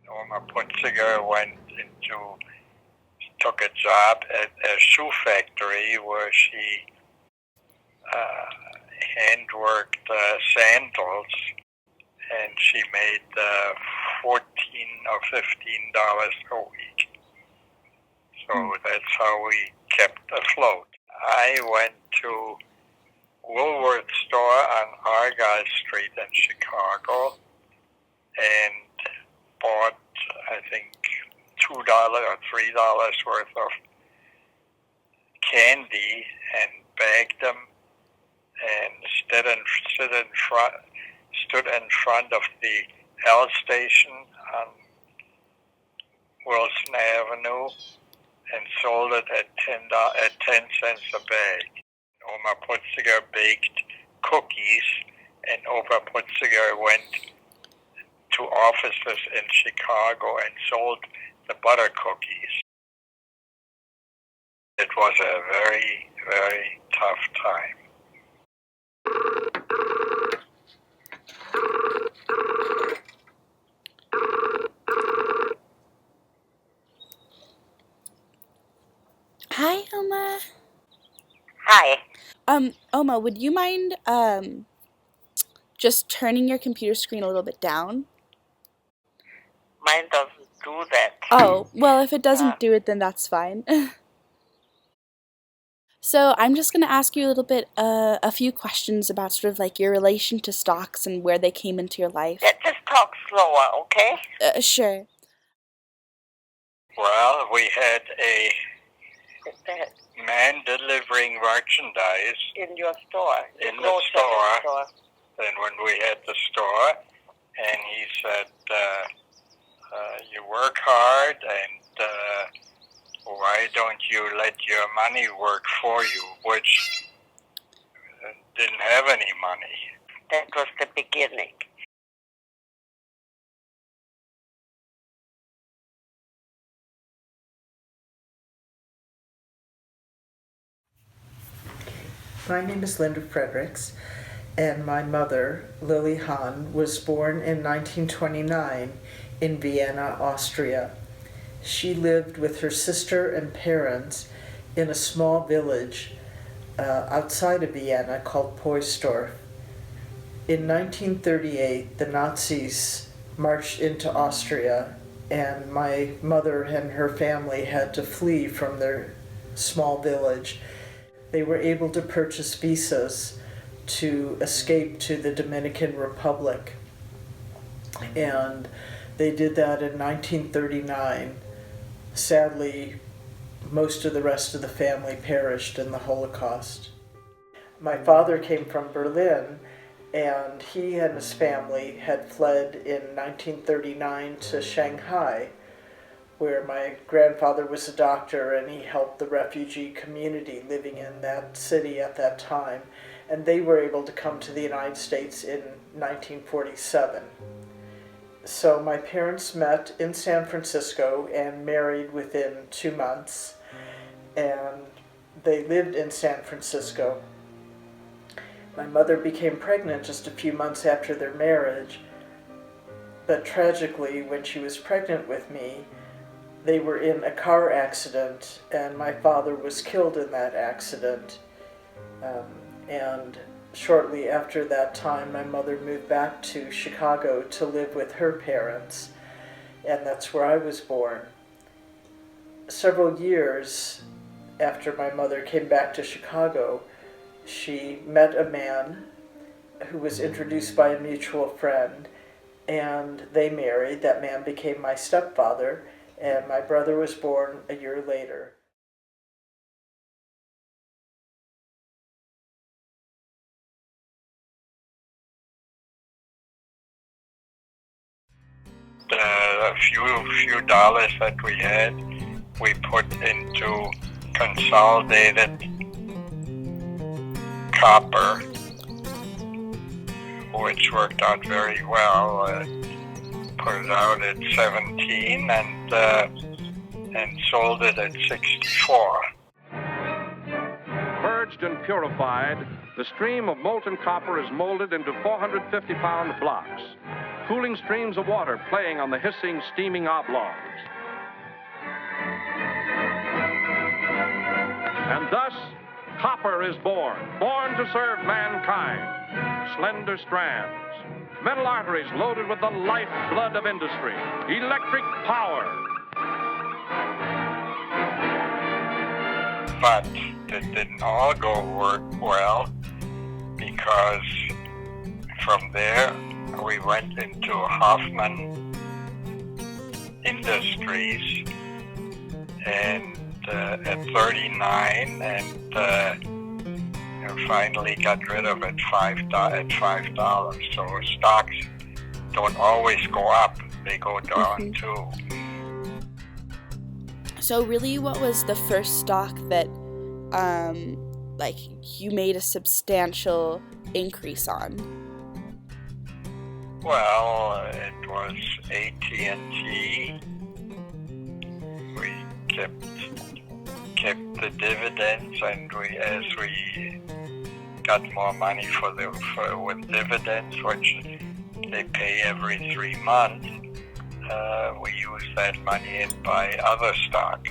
Norma Putziger took a job at a shoe factory where she hand-worked sandals, and she made $14 or $15 a week. So that's how we kept afloat. I went to Woolworth store on Argyle Street in Chicago and bought, I think, $2 or $3 worth of candy and bagged them and stood in front of the L station on Wilson Avenue and sold it at 10 cents a bag. Oma Putziger baked cookies, and Oma Putziger went to offices in Chicago and sold the butter cookies. It was a very, very tough time. Hi, Oma. Hi. Oma, would you mind just turning your computer screen a little bit down? Mine doesn't do that. Oh, well, if it doesn't do it, then that's fine. So I'm just going to ask you a few questions about sort of like your relation to stocks and where they came into your life. Just talk slower, okay? Sure. Well, we had a man delivering merchandise in your store. In the store. And when we had the store, and he said, you work hard, and why don't you let your money work for you, which didn't have any money. That was the beginning. My name is Linda Fredericks, and my mother, Lily Hahn, was born in 1929 in Vienna, Austria. She lived with her sister and parents in a small village outside of Vienna called Poysdorf. In 1938, the Nazis marched into Austria, and my mother and her family had to flee from their small village. They were able to purchase visas to escape to the Dominican Republic, and they did that in 1939. Sadly, most of the rest of the family perished in the Holocaust. My father came from Berlin, and he and his family had fled in 1939 to Shanghai, where my grandfather was a doctor and he helped the refugee community living in that city at that time. And they were able to come to the United States in 1947. So my parents met in San Francisco and married within 2 months, and they lived in San Francisco. My mother became pregnant just a few months after their marriage, but tragically, when she was pregnant with me, they were in a car accident, and my father was killed in that accident. And shortly after that time, my mother moved back to Chicago to live with her parents, and that's where I was born. Several years after my mother came back to Chicago, she met a man who was introduced by a mutual friend, and they married. That man became my stepfather, and my brother was born a year later. The few dollars that we had, we put into Consolidated Copper, which worked out very well. Put it out at 17 and sold it at 64. Purged and purified, the stream of molten copper is molded into 450-pound blocks. cooling streams of water playing on the hissing, steaming oblongs. And thus, copper is born to serve mankind. Slender strands, metal arteries loaded with the lifeblood of industry, electric power. But it didn't all work well, because from there we went into Hoffman Industries and at 39, and finally got rid of it at $5. So stocks don't always go up; they go down too. So really, what was the first stock that, like, you made a substantial increase on? Well, it was AT&T. We kept the dividends, and as we got more money with dividends, which they pay every 3 months, we use that money and buy other stock.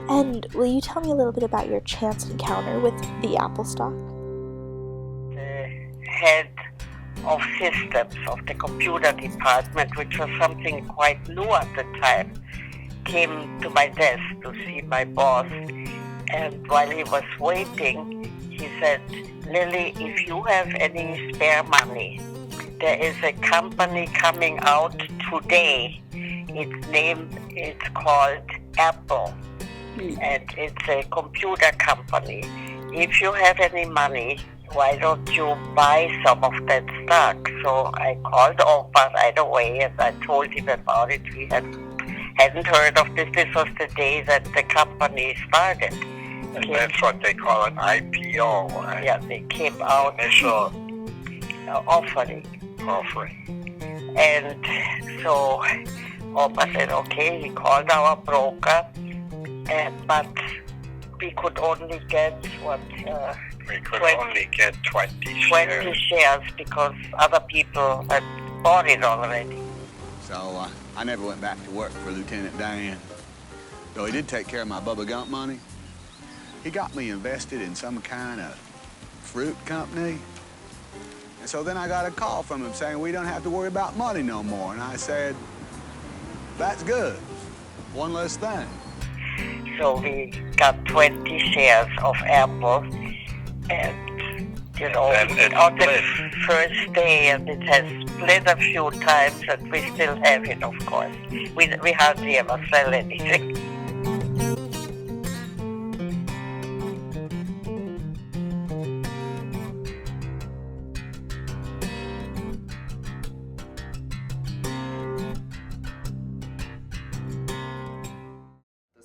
And will you tell me a little bit about your chance encounter with the Apple stock? The head of systems of the computer department, which was something quite new at the time, came to my desk to see my boss. And while he was waiting, he said, "Lily, if you have any spare money, there is a company coming out today. It's called Apple, and it's a computer company. If you have any money, why don't you buy some of that stock?" So I called Opa right away and I told him about it. We hadn't heard of this. This was the day that the company started. And that's what they call an IPO, right? Yeah, they came out. Initial offering. And so Opa said, okay, he called our broker, but we could only get we could only get 20 shares because other people had bought it already. So I never went back to work for Lieutenant Dan. Though he did take care of my Bubba Gump money, he got me invested in some kind of fruit company. And so then I got a call from him saying we don't have to worry about money no more. And I said, that's good. One less thing. So we got 20 shares of Apple, and you know, on the first day, and it has split a few times, and we still have it, of course. We hardly ever sell anything.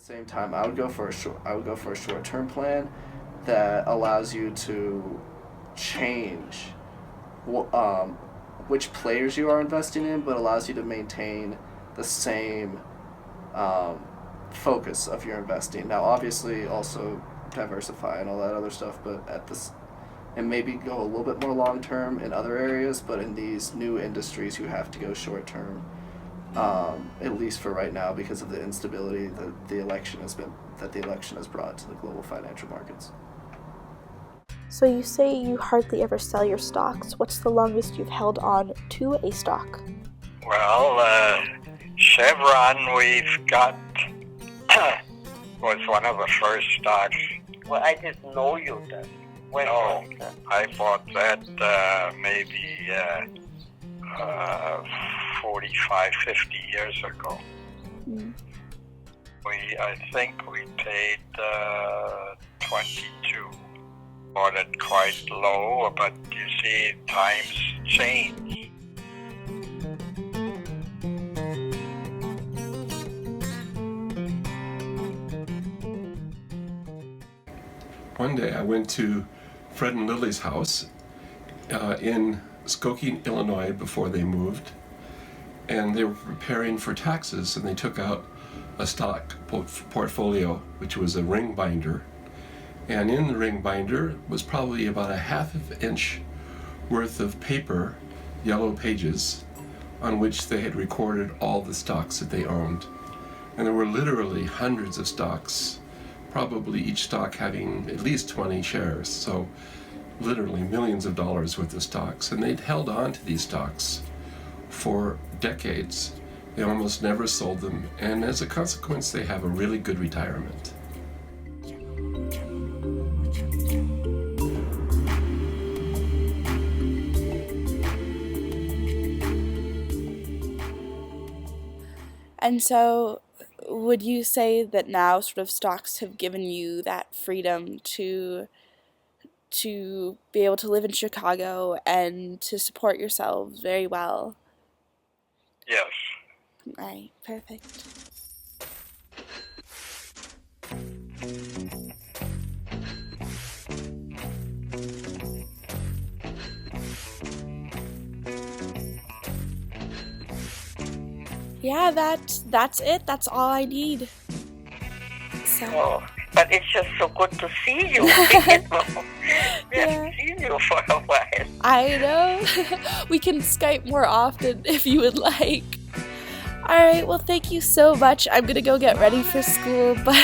Same time, I would go for a short-term plan that allows you to change which players you are investing in, but allows you to maintain the same focus of your investing. Now, obviously, also diversify and all that other stuff, but and maybe go a little bit more long-term in other areas, but in these new industries, you have to go short-term. At least for right now, because of the instability that the election has brought to the global financial markets. So you say you hardly ever sell your stocks. What's the longest you've held on to a stock? Well, Chevron we've got was one of the first stocks. Well, I didn't know you then. No, I bought that maybe 45, 50 years ago. I think we paid 22. Bought it quite low, but you see, times change. One day I went to Fred and Lily's house in Skokie, Illinois, before they moved, and they were preparing for taxes, and they took out a stock portfolio, which was a ring binder, and in the ring binder was probably about a half inch worth of paper yellow pages on which they had recorded all the stocks that they owned. And there were literally hundreds of stocks, probably each stock having at least 20 shares, so literally millions of dollars worth of stocks. And they'd held on to these stocks for decades. They almost never sold them, and as a consequence, they have a really good retirement. And so, would you say that now sort of stocks have given you that freedom to be able to live in Chicago and to support yourselves very well? Yes. Right, perfect. Yeah, that's it. That's all I need. So. Oh, but it's just so good to see you. We haven't seen you for a while. I know. We can Skype more often if you would like. Alright, well thank you so much. I'm gonna go get ready for school, but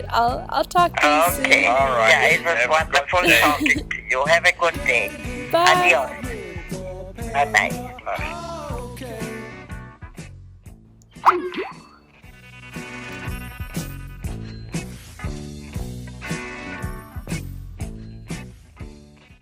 I'll talk to you soon. Okay. All right. Yeah, it was Have a wonderful good day. talking to you. Have a good day. Bye. Adios. Bye-bye. Bye.